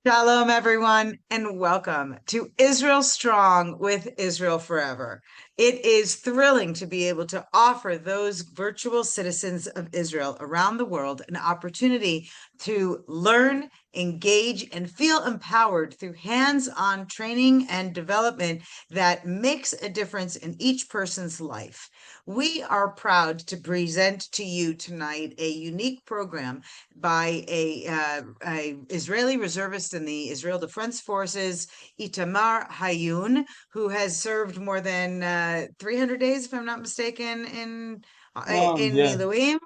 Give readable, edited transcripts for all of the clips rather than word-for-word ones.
Shalom, everyone, and welcome to Israel Strong with Israel Forever. It is thrilling to be able to offer those virtual citizens of Israel around the world an opportunity to learn, engage, and feel empowered through hands-on training and development that makes a difference in each person's life. We are proud to present to you tonight a unique program by a Israeli reservist in the Israel Defense Forces, Itamar Hayun, who has served more than 300 days, if I'm not mistaken, in Yeah. Miluim,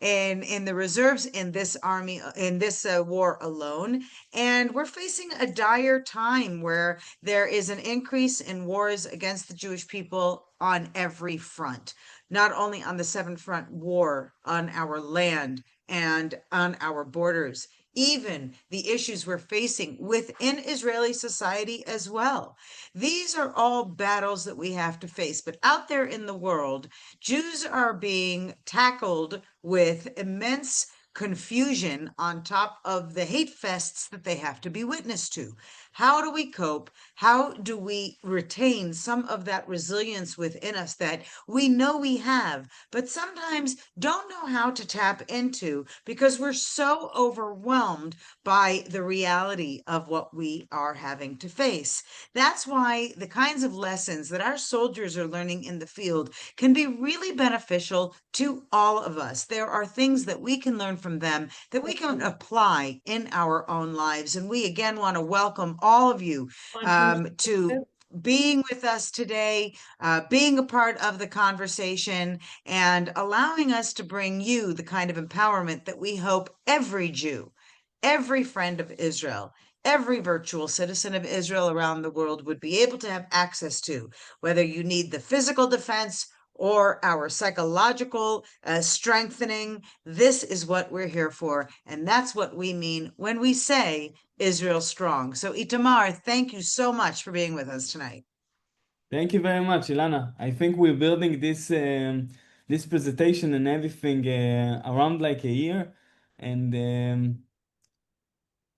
in the reserves in this army, in this war alone. And we're facing a dire time where there is an increase in wars against the Jewish people on every front, not only on the seven front war on our land and on our borders, even the issues we're facing within Israeli society as well. These are all battles that we have to face. But out there in the world, Jews are being tackled with immense confusion on top of the hate fests that they have to be witness to. How do we cope? How do we retain some of that resilience within us that we know we have, but sometimes don't know how to tap into because we're so overwhelmed by the reality of what we are having to face? That's why the kinds of lessons that our soldiers are learning in the field can be really beneficial to all of us. There are things that we can learn from them that we can apply in our own lives. And we again want to welcome all of you to being with us today, being a part of the conversation, and allowing us to bring you the kind of empowerment that we hope every Jew, every friend of Israel, every virtual citizen of Israel around the world would be able to have access to, whether you need the physical defense or our psychological strengthening. This is what we're here for. And that's what we mean when we say Israel strong. So, Itamar, thank you so much for being with us tonight. Thank you very much, Ilana. I think we're building this presentation and everything around like a year, and um,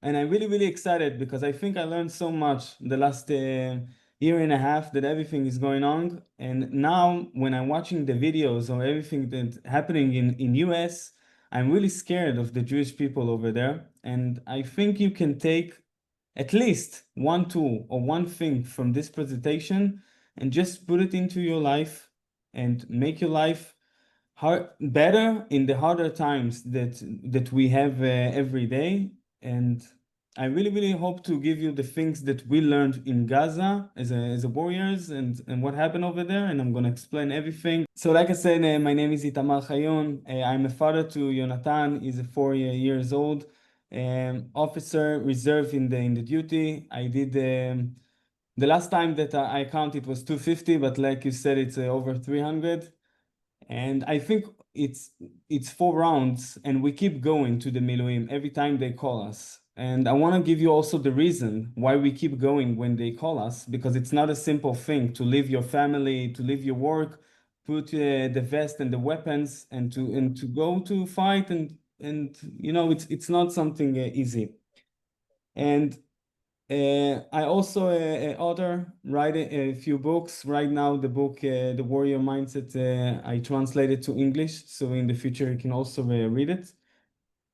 and I'm really excited because I think I learned so much the last year and a half that everything is going on. And now when I'm watching the videos or everything that's happening in US, I'm really scared of the Jewish people over there. And I think you can take at least one tool or one thing from this presentation and just put it into your life and make your life better in the harder times that we have every day. And I really hope to give you the things that we learned in Gaza as a warriors and what happened over there. And I'm going to explain everything. So like I said, my name is Itamar Hayun. I'm a father to Yonatan. He's a 4 years old. Officer reserve in the duty. I did the last time that I count it was 250, but like you said, it's over 300. And I think it's 4 rounds, and we keep going to the Miluim every time they call us. And I want to give you also the reason why we keep going when they call us, because it's not a simple thing to leave your family, to leave your work, put the vest and the weapons, and to go to fight, and it's not something easy. And I also author, write a few books. Right now, the book, The Warrior Mindset, I translated to English, so in the future you can also read it.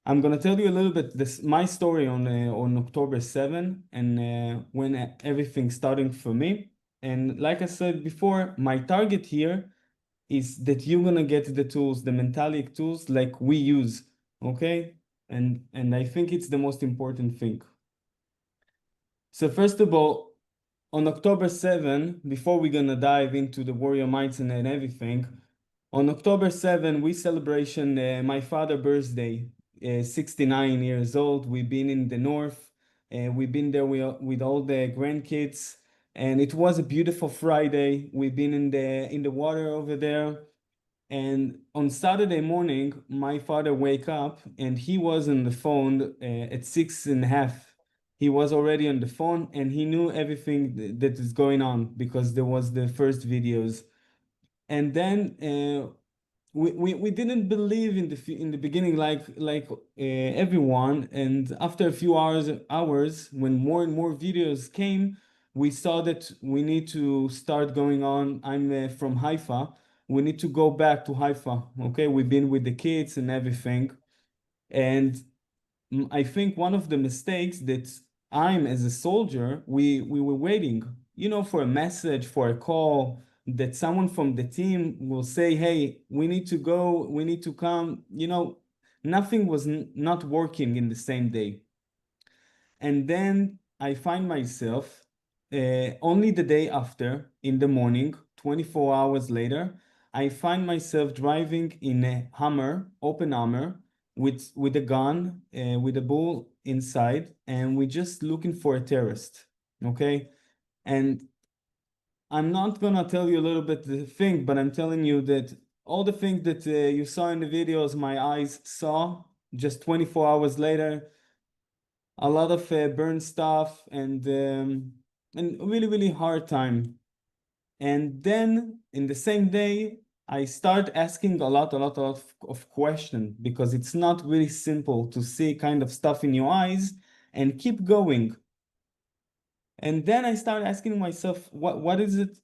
I'm gonna tell you a little bit my story on October 7 and when everything starting for me. And like I said before, my target here is that you're gonna get the tools, the mentalic tools like we use, okay? And I think it's the most important thing. So first of all, on October 7, before we're gonna dive into the warrior mindset and everything, on October 7, we celebration my father's birthday, 69 years old. We've been in the north, we've been there with all the grandkids, and it was a beautiful Friday. We've been in the water over there. And on Saturday morning, my father wake up and he was on the phone at 6:30. He was already on the phone and he knew everything that is going on because there was the first videos. And then we didn't believe in the beginning like everyone, and after a few hours when more and more videos came, we saw that we need to start going on. I'm from Haifa. We need to go back to Haifa. Okay, we've been with the kids and everything, and I think one of the mistakes that I'm as a soldier, we were waiting, for a message, for a call that someone from the team will say, hey, we need to go, we need to come. Nothing was not working in the same day. And then I find myself only the day after, in the morning, 24 hours later, I find myself driving in a Hummer, open Hummer, with a gun, with a bull inside, and we're just looking for a terrorist. Okay? And I'm not gonna tell you a little bit the thing, but I'm telling you that all the things that you saw in the videos, my eyes saw just 24 hours later, a lot of burn stuff and really, really hard time. And then in the same day, I start asking a lot of questions, because it's not really simple to see kind of stuff in your eyes and keep going. And then I start asking myself, what is it?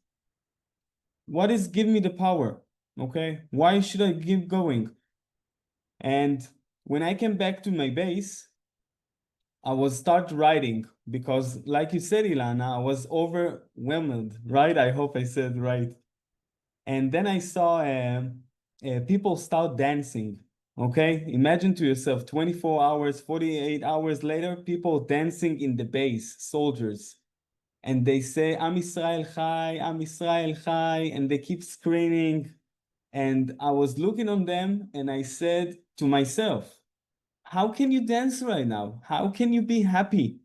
What is giving me the power? Okay, why should I keep going? And when I came back to my base, I was start writing, because like you said, Ilana, I was overwhelmed, right? I hope I said right. And then I saw people start dancing. Okay, imagine to yourself 24 hours, 48 hours later, people dancing in the base, soldiers. And they say, Am Israel Chai, Am Israel Chai, and they keep screaming. And I was looking on them and I said to myself, how can you dance right now? How can you be happy?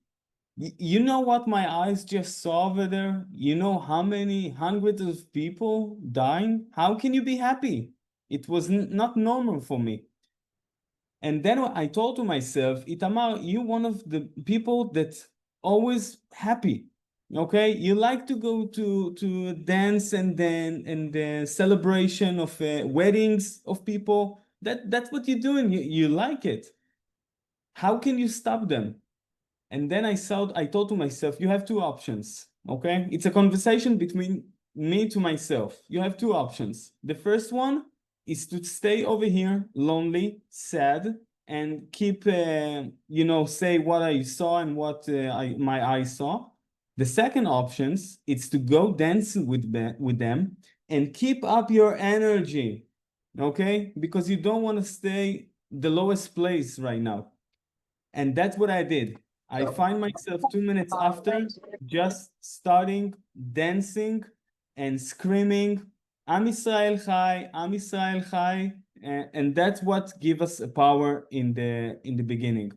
You know what my eyes just saw over there? You know how many hundreds of people dying? How can you be happy? It was not normal for me. And then I told to myself, Itamar, you one of the people that's always happy. Okay, you like to go to dance and then and the celebration of weddings of people. That's what you're doing. You like it. How can you stop them? And then I thought to myself, you have two options. Okay, it's a conversation between me to myself. You have two options. The first one is to stay over here, lonely, sad, and keep, say what I saw and what my eyes saw. The second options is to go dance with them and keep up your energy. Okay, because you don't want to stay the lowest place right now. And that's what I did. I find myself 2 minutes after just starting dancing and screaming, Am Israel Chai, Am Israel Chai. And that's what give us a power in the beginning.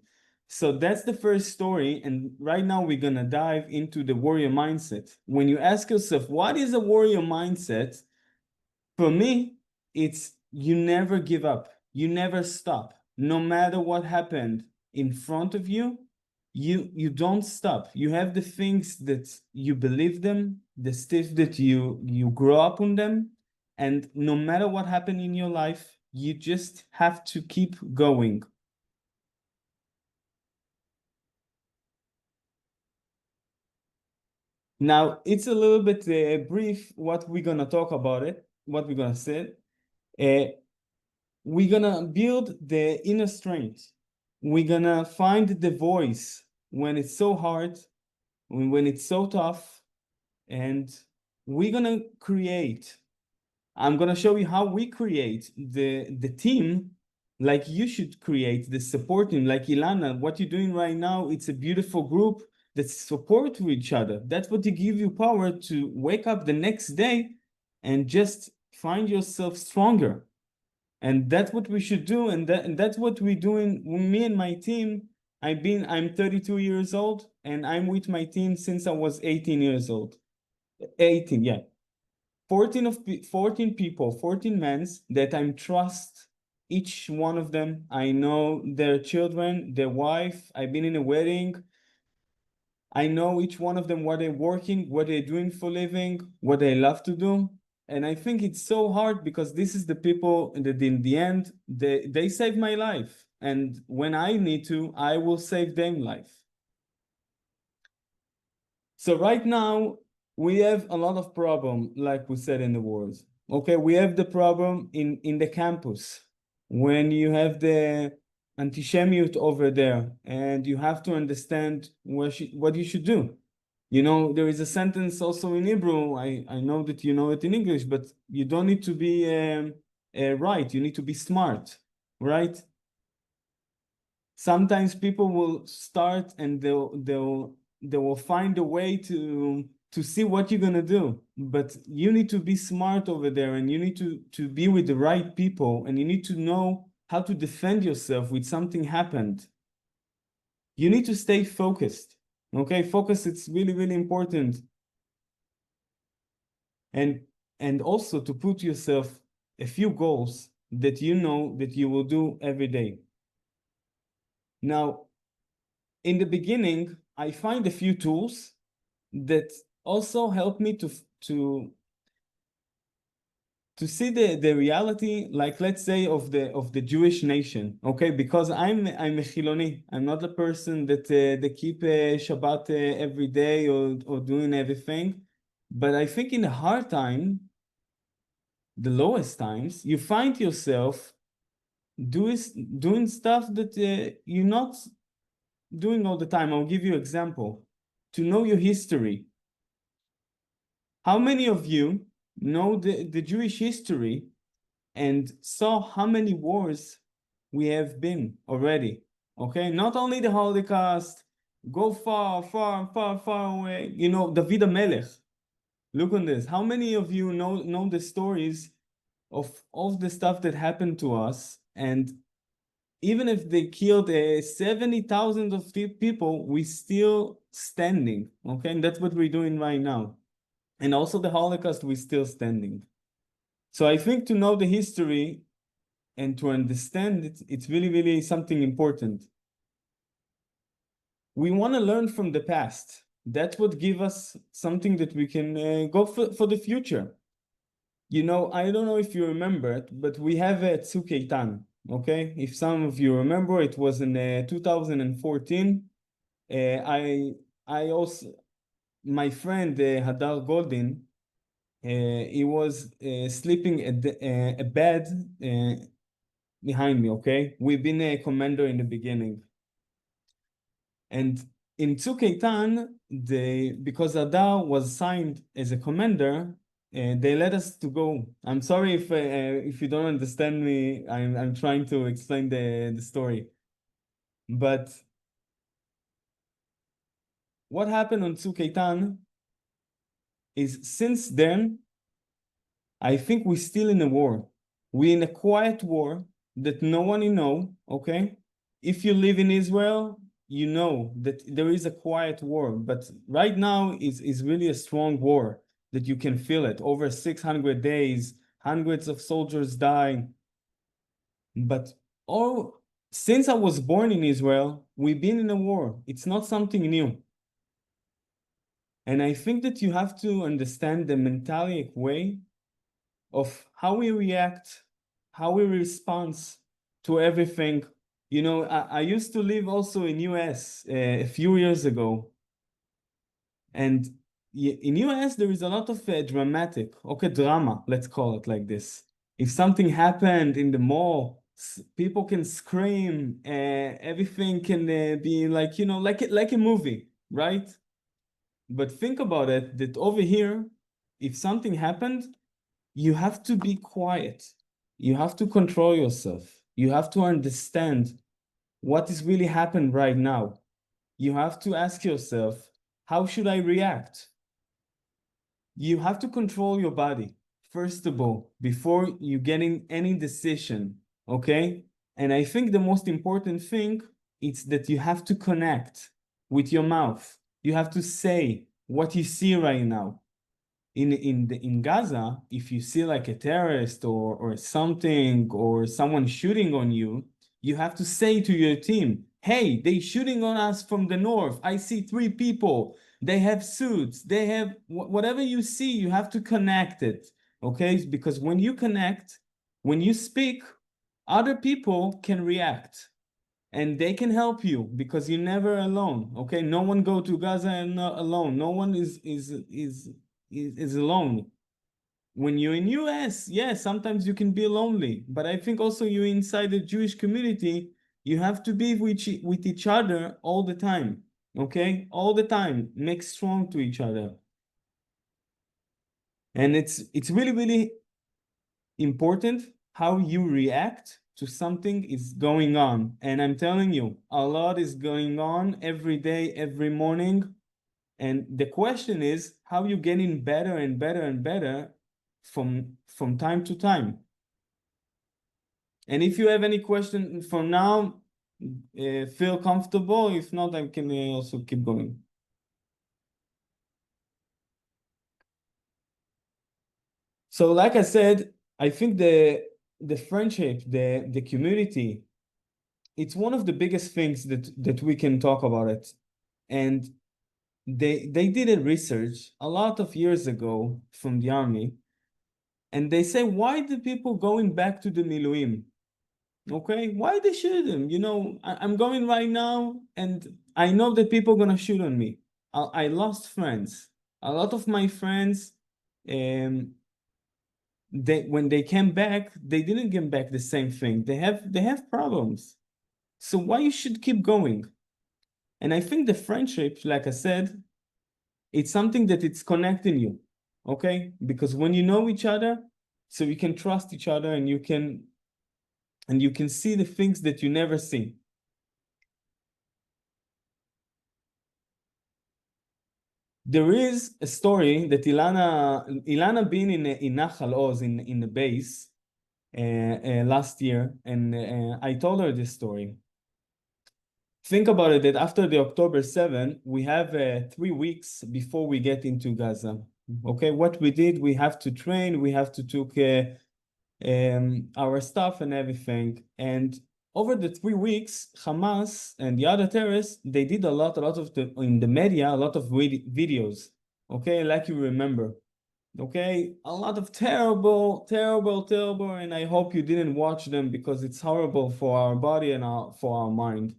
So that's the first story. And right now we're gonna dive into the warrior mindset. When you ask yourself, what is a warrior mindset? For me, it's you never give up. You never stop. No matter what happened in front of you, you don't stop. You have the things that you believe them, the stuff that you grow up on them, and no matter what happened in your life, you just have to keep going. Now, it's a little bit brief what we're gonna talk about it, what we're gonna say. Uh, we're gonna build the inner strength. We're gonna find the voice when it's so hard, when it's so tough, and we're gonna create. I'm gonna show you how we create the team like you should create the support team, like Ilana. What you're doing right now, it's a beautiful group that support to each other. That's what to give you power to wake up the next day and just find yourself stronger. And that's what we should do, and that's what we're doing. Me and my team, I'm 32 years old, and I'm with my team since I was 18 years old. 18, yeah. 14 people, 14 men that I trust each one of them. I know their children, their wife. I've been in a wedding. I know each one of them, what they're working, what they're doing for living, what they love to do. And I think it's so hard because this is the people that in the end, they save my life. And when I need to, I will save them life. So right now, we have a lot of problem, like we said in the wars. Okay, we have the problem in the campus when you have the antisemiut over there, and you have to understand what you should do. You know, there is a sentence also in Hebrew. I know that you know it in English, but you don't need to be right. You need to be smart, right? Sometimes people will start and they will find a way to see what you're gonna do. But you need to be smart over there, and you need to be with the right people, and you need to know how to defend yourself when something happened. You need to stay focused. Okay, focus, it's really, really important. And also to put yourself a few goals that you know that you will do every day. Now, in the beginning, I find a few tools that also help me to see the reality, like let's say of the Jewish nation, okay? Because I'm a Chiloni. I'm not a person that they keep Shabbat every day or doing everything. But I think in the hard time, the lowest times, you find yourself doing stuff that you're not doing all the time. I'll give you an example. To know your history. How many of you know the Jewish history and saw how many wars we have been already? Okay, not only the Holocaust, go far, far, far, far away. You know, David Melech. Look on this. How many of you know the stories of all the stuff that happened to us? And even if they killed 70,000 of people, we still standing. Okay, and that's what we're doing right now. And also the Holocaust, we're still standing. So I think to know the history and to understand it, it's really, really something important. We want to learn from the past. That's what gives us something that we can go for the future. You know, I don't know if you remember it, but we have a Tzuk Eitan, okay? If some of you remember, it was in 2014. I also, my friend Hadar Goldin, he was sleeping at a bed behind me, okay? We've been a commander in the beginning. And in Tzuk Eitan, because Hadar was signed as a commander, they let us to go. I'm sorry if you don't understand me. I'm trying to explain the story. But what happened on Tzuk Eitan is since then, I think we're still in a war. We're in a quiet war that no one know, okay? If you live in Israel, you know that there is a quiet war, but right now is really a strong war that you can feel it. Over 600 days, hundreds of soldiers dying. But since I was born in Israel, we've been in a war. It's not something new. And I think that you have to understand the mentalistic way of how we react, how we respond to everything. You know, I used to live also in US a few years ago. And in US, there is a lot of drama, let's call it like this. If something happened in the mall, people can scream, everything can be like, you know, like a movie, right? But think about it, that over here, if something happened, you have to be quiet. You have to control yourself. You have to understand what is really happening right now. You have to ask yourself, how should I react? You have to control your body, first of all, before you getting any decision, okay? And I think the most important thing is that you have to connect with your mouth. You have to say what you see right now. In Gaza, if you see like a terrorist or something or someone shooting on you, you have to say to your team, hey, they shooting on us from the north. I see 3 people. They have suits. They have whatever you see, you have to connect it. okay? Because when you connect, when you speak, other people can react and they can help you because you're never alone, okay? No one go to Gaza and not alone. No one is alone. When you're in US, yes, sometimes you can be lonely, but I think also you're inside the Jewish community, you have to be with each other all the time, okay? All the time, make strong to each other. And it's really, really important how you react to something is going on. And I'm telling you, a lot is going on every day, every morning. And the question is how you getting better and better and better from time to time. And if you have any question for now, feel comfortable. If not, I can also keep going. So, like I said, I think the friendship, the community, it's one of the biggest things that we can talk about it. And they did a research a lot of years ago from the army, and they say, why do people going back to the miluim? Okay, why they shoot them? You know, I'm going right now, and I know that people are gonna shoot on me. I lost friends. A lot of my friends, um, they when they came back, they didn't get back the same thing. They have problems. So why you should keep going? And I think the friendship, like I said, it's something that it's connecting you, okay? Because when you know each other, so you can trust each other, and you can see the things that you never see. There is a story that Ilana been in Nachal Oz in the base last year, and I told her this story. Think about it, that after the October 7, we have 3 weeks before we get into Gaza. Okay, what we did, we have to train, we have to took our stuff and everything. And over the 3 weeks, Hamas and the other terrorists, they did a lot of in the media, a lot of videos. Okay, like you remember. Okay, a lot of terrible, terrible, terrible, and I hope you didn't watch them because it's horrible for our body and for our mind.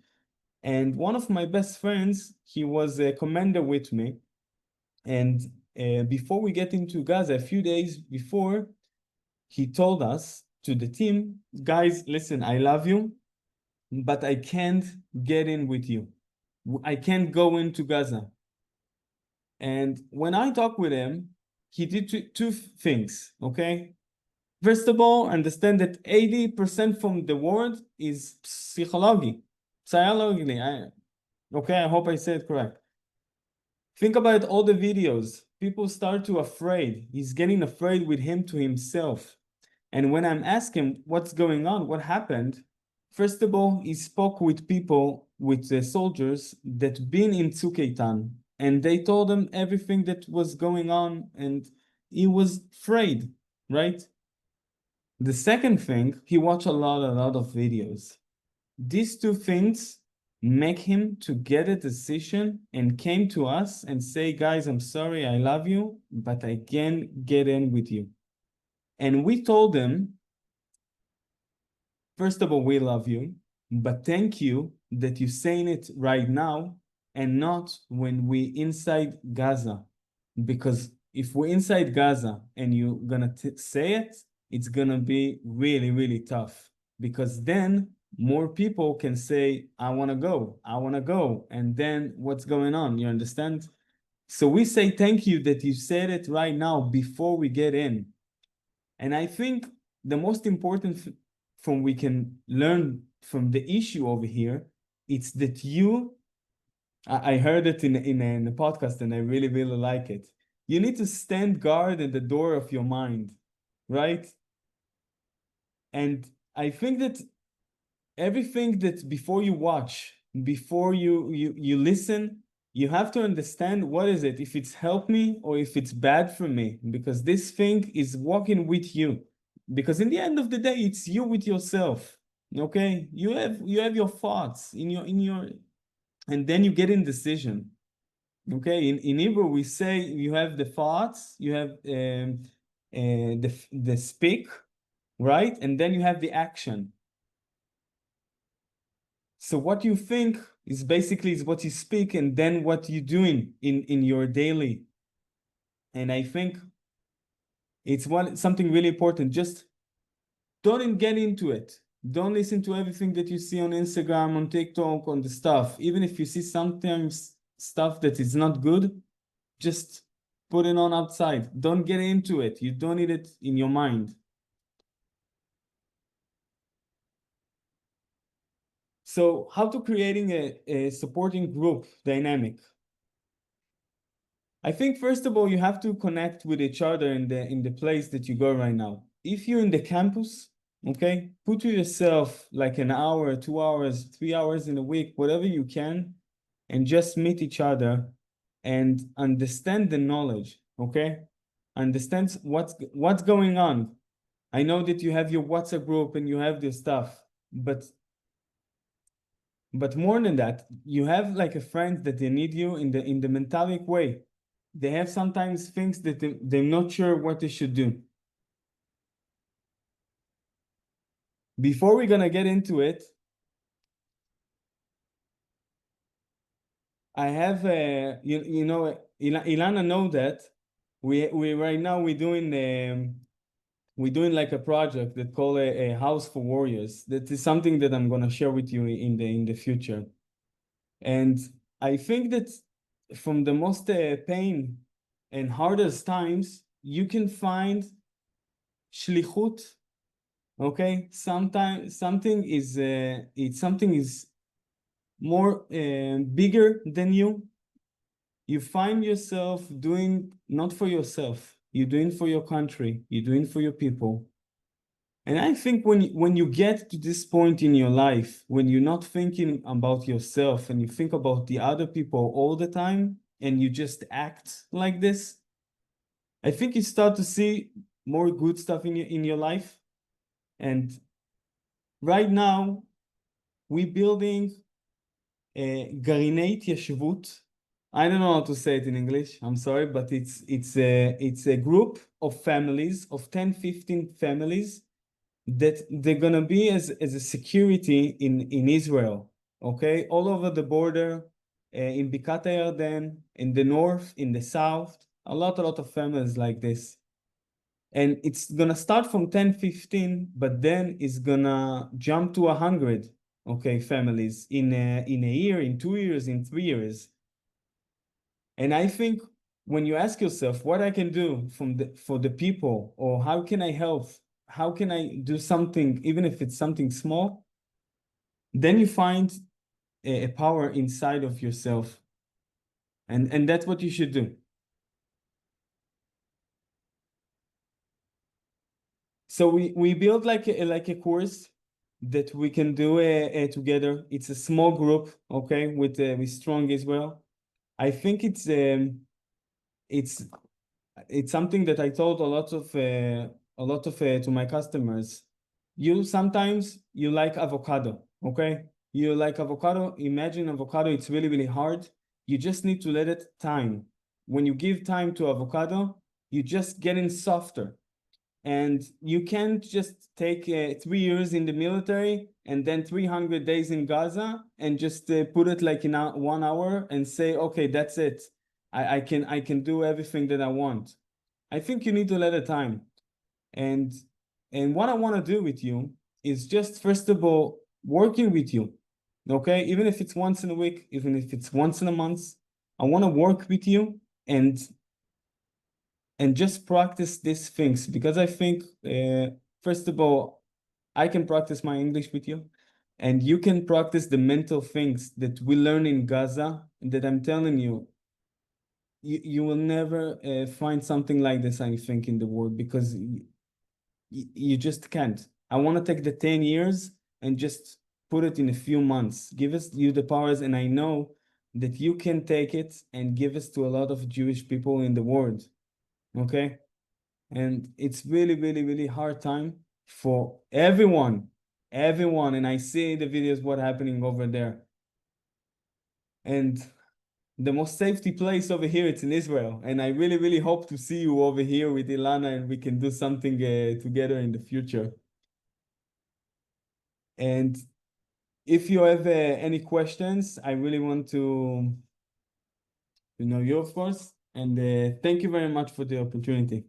And one of my best friends, he was a commander with me. And before we get into Gaza, a few days before, he told us to the team, guys, listen, I love you, but I can't get in with you. I can't go into Gaza. And when I talked with him, he did two things, okay? First of all, understand that 80% from the world is psychology. Okay, I hope I said it correct. Think about all the videos. People start to afraid. He's getting afraid with him to himself. And when I'm asking what's going on, what happened, first of all, he spoke with people, with the soldiers that been in Tzukeitan, and they told him everything that was going on, and he was afraid, right? The second thing, he watched a lot of videos. These two things make him to get a decision and came to us and say, guys, I'm sorry, I love you, but I can't get in with you. And we told them, first of all, we love you, but thank you that you're saying it right now and not when we inside Gaza. Because if we're inside Gaza and you're gonna say it, it's gonna be really, really tough. Because then more people can say, I wanna go, I wanna go. And then what's going on? You understand? So we say thank you that you said it right now before we get in. And I think the most important from we can learn from the issue over here, it's that I heard it in a podcast and I really, really like it. You need to stand guard at the door of your mind, right? And I think that everything that before you watch, before you listen, you have to understand what is it, if it's helped me or if it's bad for me, because this thing is walking with you. Because in the end of the day, it's you with yourself. Okay, you have your thoughts in your, and then you get in decision. Okay, in Hebrew we say you have the thoughts, you have the speak, right? And then you have the action. So what you think is basically is what you speak, and then what you're doing in your daily. And I think it's something really important. Just don't get into it. Don't listen to everything that you see on Instagram, on TikTok, on the stuff. Even if you see sometimes stuff that is not good, just put it on outside. Don't get into it. You don't need it in your mind. So how to creating a supporting group dynamic? I think first of all, you have to connect with each other in the place that you go right now. If you're in the campus, okay, put yourself like an hour, 2 hours, 3 hours in a week, whatever you can, and just meet each other and understand the knowledge, okay? Understand what's going on. I know that you have your WhatsApp group and you have this stuff, but more than that, you have like a friend that they need you in the mentalic way. They have sometimes things that they're not sure what they should do. Before we're gonna get into it, I have you know Ilana know that we right now we're doing like a project that called a House for Warriors. That is something that I'm gonna share with you in the future. And I think that from the most pain and hardest times, you can find shlichut. Okay, sometimes something is something is more bigger than you. You find yourself doing not for yourself. You're doing for your country. You're doing for your people. And I think when you get to this point in your life, when you're not thinking about yourself and you think about the other people all the time, and you just act like this, I think you start to see more good stuff in your life. And right now, we're building a גרעיני התיישבות. I don't know how to say it in English. I'm sorry, but it's a group of families, of 10, 15 families that they're gonna be as a security in Israel, okay? All over the border, in Bikat HaYarden, in the north, in the south, a lot of families like this. And it's gonna start from 10, 15, but then it's gonna jump to 100, okay, families in a year, in 2 years, in 3 years. And I think when you ask yourself what I can do for the people, or how can I help, how can I do something, even if it's something small, then you find a power inside of yourself. And that's what you should do. So we built like a course that we can do together. It's a small group, okay, with Strong Israel. I think it's something that I told a lot of to my customers. You sometimes you like avocado, okay? You like avocado. Imagine avocado. It's really hard. You just need to let it time. When you give time to avocado, you just getting softer. And you can't just take 3 years in the military and then 300 days in Gaza and just put it like in 1 hour and say, okay, that's it. I can do everything that I want. I think you need to let it time. And what I want to do with you is just first of all working with you. Okay, even if it's once in a week, even if it's once in a month, I want to work with you and just practice these things, because I think first of all, I can practice my English with you, and you can practice the mental things that we learn in Gaza, that I'm telling you, you will never find something like this, I think, in the world, because you just can't. I want to take the 10 years and just put it in a few months, give us you the powers, and I know that you can take it and give us to a lot of Jewish people in the world. Okay? And it's really hard time for everyone, and I see the videos what happening over there. And the most safety place over here, it's in Israel. And I really, really hope to see you over here with Ilana and we can do something together in the future. And if you have any questions, I really want to know you, of course. And thank you very much for the opportunity.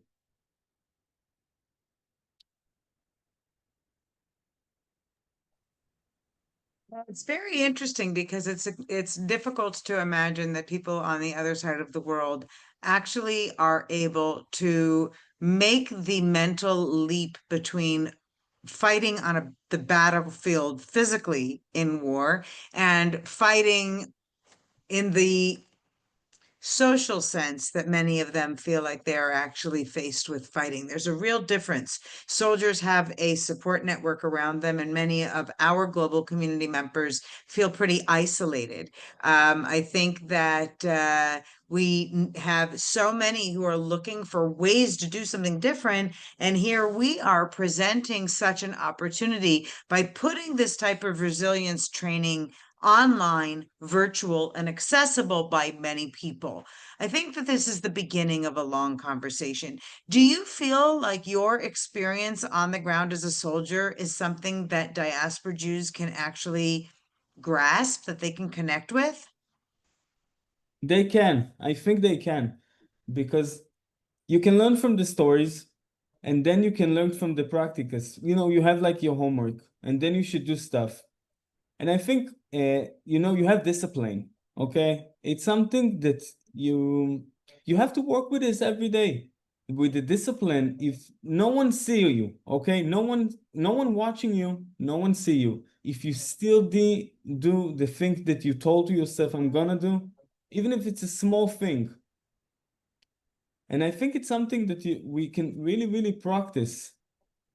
Well, it's very interesting because it's difficult to imagine that people on the other side of the world actually are able to make the mental leap between fighting on the battlefield physically in war and fighting in the social sense that many of them feel like they are actually faced with fighting. There's a real difference. Soldiers have a support network around them, and many of our global community members feel pretty isolated. I think that we have so many who are looking for ways to do something different. And here we are presenting such an opportunity by putting this type of resilience training online, virtual, and accessible by many people. I think that this is the beginning of a long conversation. Do you feel like your experience on the ground as a soldier is something that diaspora Jews can actually grasp, that they can connect with? They can. I think they can. Because you can learn from the stories and then you can learn from the practicas. You have like your homework and then you should do stuff. And I think, you have discipline, okay? It's something that you have to work with this every day. With the discipline, if no one see you, okay? No one watching you, no one see you. If you still do the thing that you told to yourself, I'm gonna do, even if it's a small thing. And I think it's something that we can really, really practice.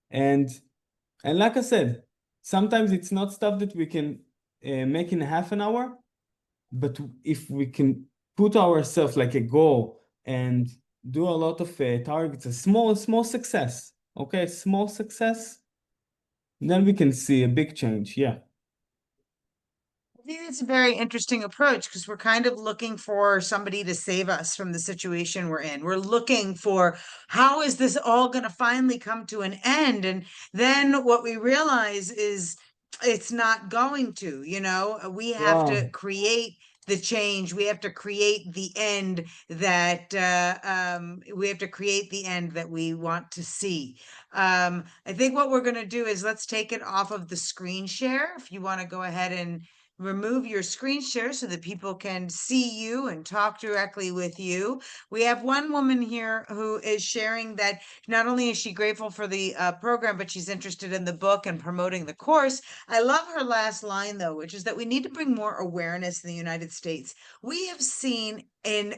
And like I said, sometimes it's not stuff that we can make in half an hour, but if we can put ourselves like a goal and do a lot of targets, a small success, okay, small success, then we can see a big change. Yeah. I think it's a very interesting approach because we're kind of looking for somebody to save us from the situation we're in. We're looking for how is this all going to finally come to an end? And then what we realize is it's not going to, we have to Wow. create the change. We have to create the end that we have to create the end that we want to see. I think what we're going to do is let's take it off of the screen share. If you want to go ahead and remove your screen share so that people can see you and talk directly with you. We have one woman here who is sharing that not only is she grateful for the program, but she's interested in the book and promoting the course. I love her last line though, which is that we need to bring more awareness in the United States. We have seen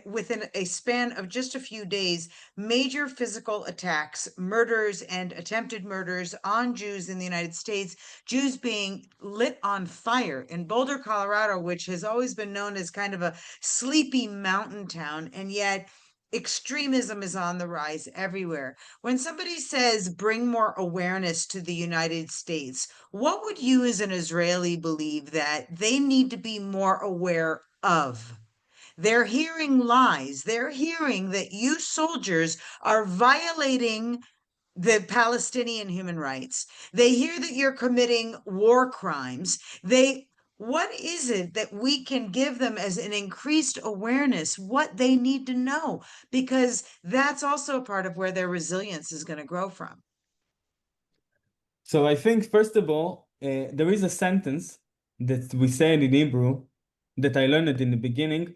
within a span of just a few days, major physical attacks, murders, and attempted murders on Jews in the United States, Jews being lit on fire in Boulder, Colorado, which has always been known as kind of a sleepy mountain town, and yet extremism is on the rise everywhere. When somebody says bring more awareness to the United States, what would you as an Israeli believe that they need to be more aware of? They're hearing lies. They're hearing that you soldiers are violating the Palestinian human rights. They hear that you're committing war crimes. What is it that we can give them as an increased awareness, what they need to know? Because that's also a part of where their resilience is going to grow from. So I think, first of all, there is a sentence that we say in Hebrew that I learned it in the beginning.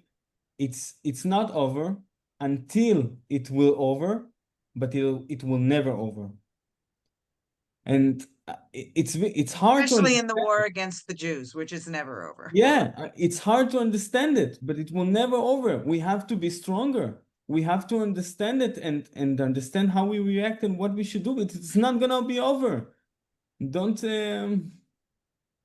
It's not over until it will over, but it will never over. And it's hard to Especially in the understand. war against the Jews, which is never over. Yeah, it's hard to understand it, but it will never over. We have to be stronger. We have to understand it and understand how we react and what we should do. It's not gonna be over. Don't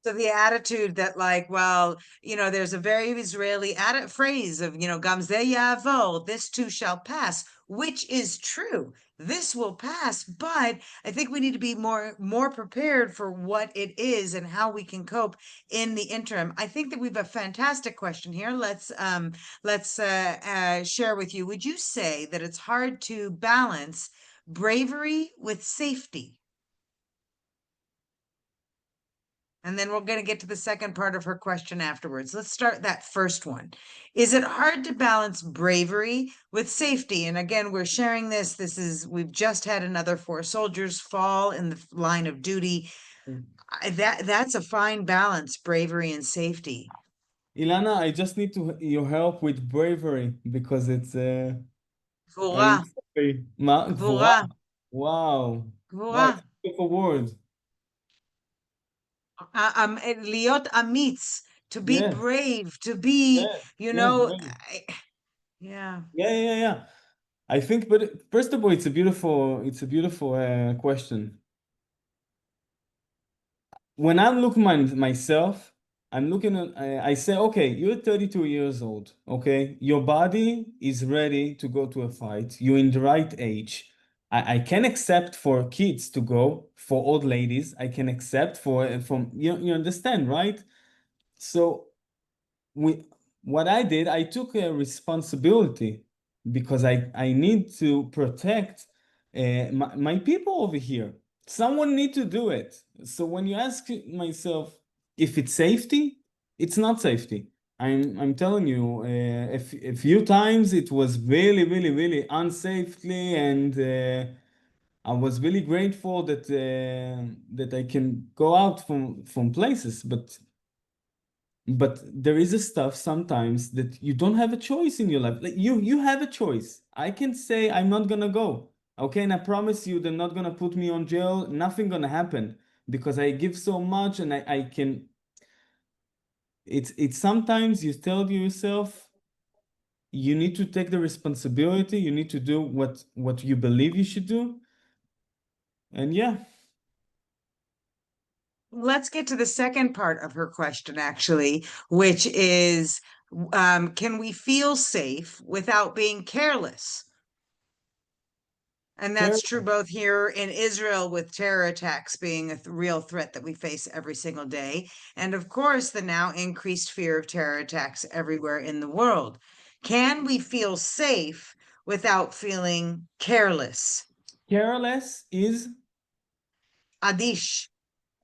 So the attitude that like, well, there's a very Israeli phrase of, Gam ze ya'avor, this too shall pass, which is true. This will pass, but I think we need to be more prepared for what it is and how we can cope in the interim. I think that we've a fantastic question here. Let's share with you. Would you say that it's hard to balance bravery with safety? And then we're going to get to the second part of her question afterwards. Let's start that first one. Is it hard to balance bravery with safety? And again, we're sharing this. We've just had another 4 soldiers fall in the line of duty. That's a fine balance, bravery and safety. Ilana, I just need your help with bravery because I Gvura, mean, sorry. Gvura. gvura, Wow. Wow, gvura. it's a beautiful word. Liot amitz, to be Yes, brave, to be, yes, you yes, know, really. yeah. Yeah. I think, but first of all, it's a beautiful question. When I'm looking myself, I'm looking at, I say, okay, you're 32 years old, okay? Your body is ready to go to a fight. You're in the right age. I can accept for kids to go, for old ladies. I can accept from, you understand, right? So we what I did, I took a responsibility because I need to protect my people over here. Someone need to do it. So when you ask myself if it's safety, it's not safety. I'm telling you, a few times it was really unsafely, and I was really grateful that I can go out from places, but there is a stuff sometimes that you don't have a choice in your life. Like you have a choice. I can say I'm not gonna go. Okay, and I promise you they're not gonna put me on jail. Nothing gonna happen because I give so much and I can. It's sometimes you tell to yourself you need to take the responsibility. You need to do what you believe you should do. And yeah, Let's get to the second part of her question, actually, which is, can we feel safe without being careless? And care. that's true both here in Israel, with terror attacks being a real threat that we face every single day. And of course, the now increased fear of terror attacks everywhere in the world. Can we feel safe without feeling careless? Careless is Adish.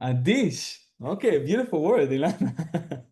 a dish. Okay, beautiful word, Ilana.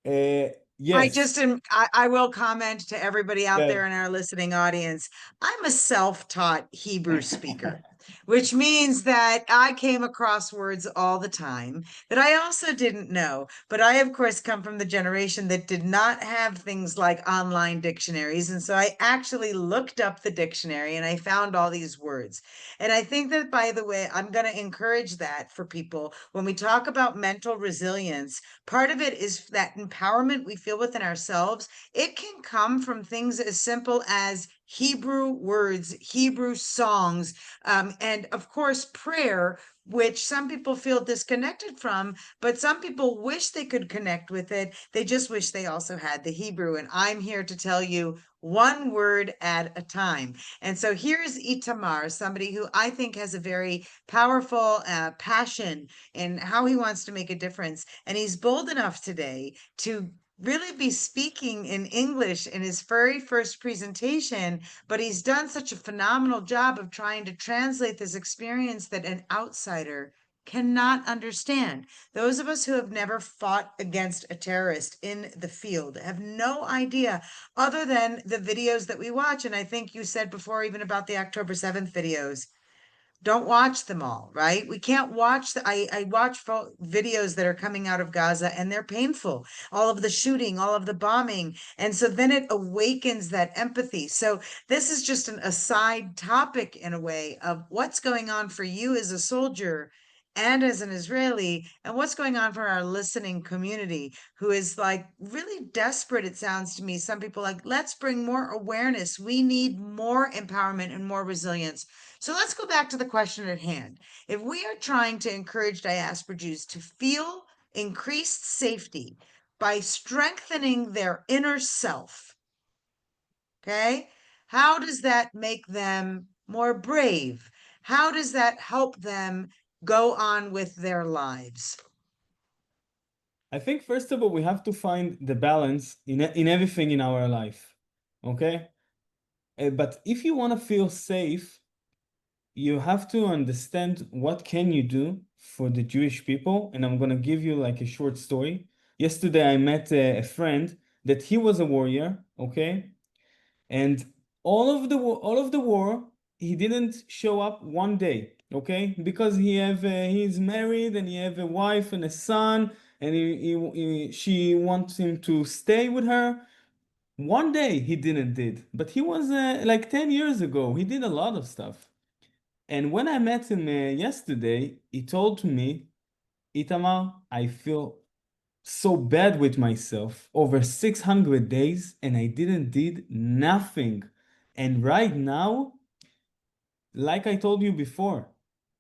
I Yes. just am, I will comment to everybody out Yeah. there in our listening audience. I'm a self-taught Hebrew speaker, which means that I came across words all the time that I also didn't know. But I, of course, come from the generation that did not have things like online dictionaries. And so I actually looked up the dictionary and I found all these words. And I think that, by the way, I'm going to encourage that for people when we talk about mental resilience. Part of it is that empowerment we feel within ourselves. It can come from things as simple as Hebrew words, Hebrew songs, and of course, prayer, which some people feel disconnected from, but some people wish they could connect with it. They just wish they also had the Hebrew. And I'm here to tell you one word at a time. And so here's Itamar, somebody who I think has a very powerful passion in how he wants to make a difference. And he's bold enough today to really be speaking in English in his very first presentation, but he's done such a phenomenal job of trying to translate this experience that an outsider cannot understand. Those of us who have never fought against a terrorist in the field have no idea, other than the videos that we watch. And I think you said before, even about the October 7th videos, don't watch them all, right? We can't watch I watch videos that are coming out of Gaza and they're painful. All of the shooting, all of the bombing. And so then it awakens that empathy. So this is just an aside topic in a way of what's going on for you as a soldier and as an Israeli, and what's going on for our listening community who is like really desperate, it sounds to me. Some people like, let's bring more awareness. We need more empowerment and more resilience. So let's go back to the question at hand. If we are trying to encourage diaspora Jews to feel increased safety by strengthening their inner self, okay, how does that make them more brave? How does that help them go on with their lives? I think first of all, we have to find the balance in everything in our life. Okay? But if you want to feel safe, you have to understand what can you do for the Jewish people. And I'm going to give you like a short story. Yesterday, I met a friend that he was a warrior, okay? And all of the war, he didn't show up one day, okay? Because he's married and he have a wife and a son, and she wants him to stay with her. One day he didn't did, but he was like 10 years ago. He did a lot of stuff. And when I met him yesterday, he told to me, Itamar, I feel so bad with myself over 600 days and I didn't did nothing. And right now, like I told you before,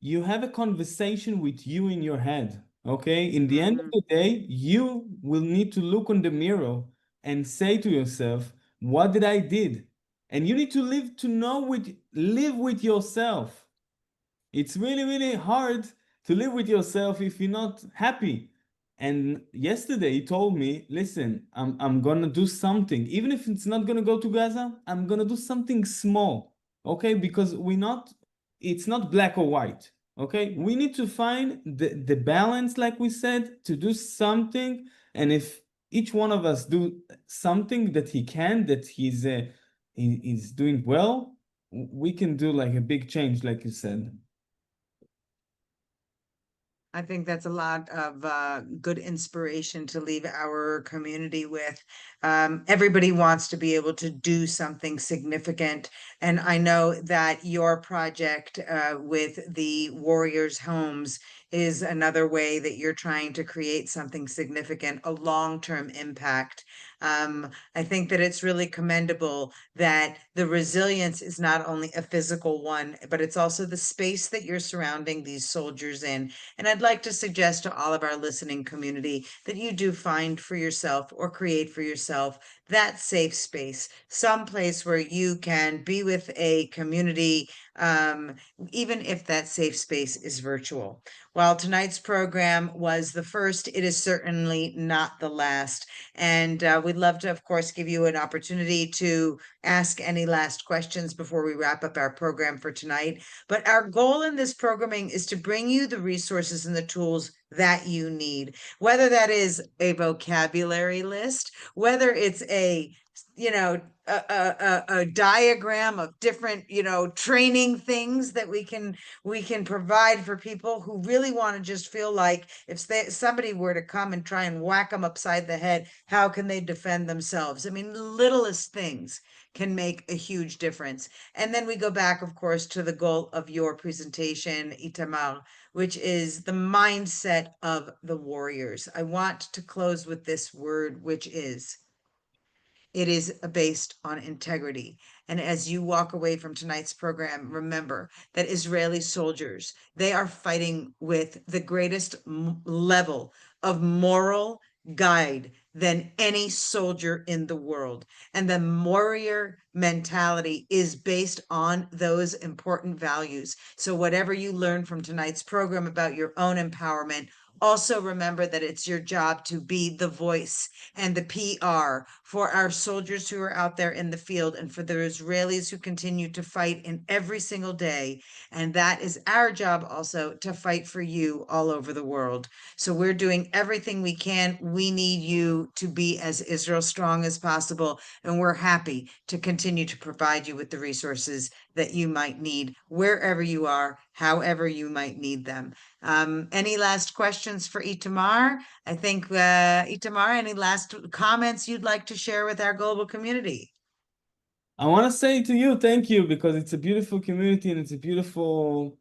you have a conversation with you in your head. Okay? In the end of Mhm. the day, you will need to look on the mirror and say to yourself, what did I did? And you need to live with yourself. It's really, really hard to live with yourself if you're not happy. And yesterday he told me, listen, I'm gonna do something. Even if it's not gonna go to Gaza, I'm gonna do something small. Okay? Because it's not black or white. Okay? We need to find the balance, like we said, to do something. And if each one of us do something that he can, that he's doing well, we can do like a big change, like you said. I think that's a lot of good inspiration to leave our community with. Everybody wants to be able to do something significant. And I know that your project with the Warriors Homes is another way that you're trying to create something significant, a long-term impact. I think that it's really commendable that the resilience is not only a physical one, but it's also the space that you're surrounding these soldiers in. And I'd like to suggest to all of our listening community that you do find for yourself or create for yourself that safe space, some place where you can be with a community, even if that safe space is virtual. While tonight's program was the first, it is certainly not the last. And we'd love to, of course, give you an opportunity to ask any last questions before we wrap up our program for tonight. But our goal in this programming is to bring you the resources and the tools that you need, whether that is a vocabulary list, whether it's a diagram of different training things that we can provide for people who really want to just feel like if somebody were to come and try and whack them upside the head, how can they defend themselves? I mean, littlest things can make a huge difference. And then we go back, of course, to the goal of your presentation, Itamar, which is the mindset of the warriors. I want to close with this word, which is it is based on integrity. And as you walk away from tonight's program, remember that Israeli soldiers, they are fighting with the greatest level of moral guide than any soldier in the world. And the warrior mentality is based on those important values. So whatever you learn from tonight's program about your own empowerment, also remember that it's your job to be the voice and the PR for our soldiers who are out there in the field and for the Israelis who continue to fight in every single day. And that is our job also to fight for you all over the world. So we're doing everything we can. We need you to be as Israel strong as possible. And we're happy to continue to provide you with the resources that you might need wherever you are, however you might need them. Any last questions for Itamar? I think, Itamar, any last comments you'd like to share with our global community? I want to say to you, thank you, because it's a beautiful community and it's a beautiful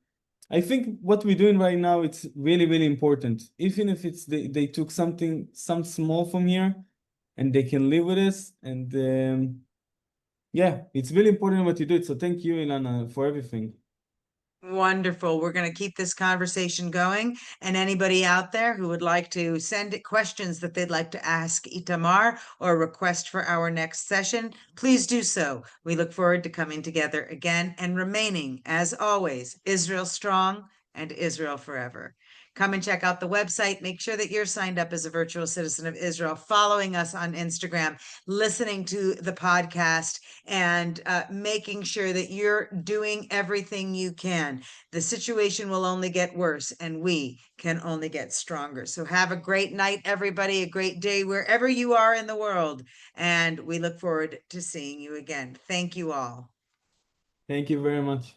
I think what we're doing right now, it's really, really important. Even if it's they took something, some small from here, and they can live with this. And yeah, it's really important what you do. So thank you, Ilana, for everything. Wonderful. We're going to keep this conversation going. And anybody out there who would like to send questions that they'd like to ask Itamar or request for our next session, please do so. We look forward to coming together again and remaining, as always, Israel strong and Israel forever. Come and check out the website. Make sure that you're signed up as a virtual citizen of Israel, following us on Instagram, listening to the podcast, and making sure that you're doing everything you can. The situation will only get worse, and we can only get stronger. So have a great night, everybody, a great day wherever you are in the world. And we look forward to seeing you again. Thank you all. Thank you very much.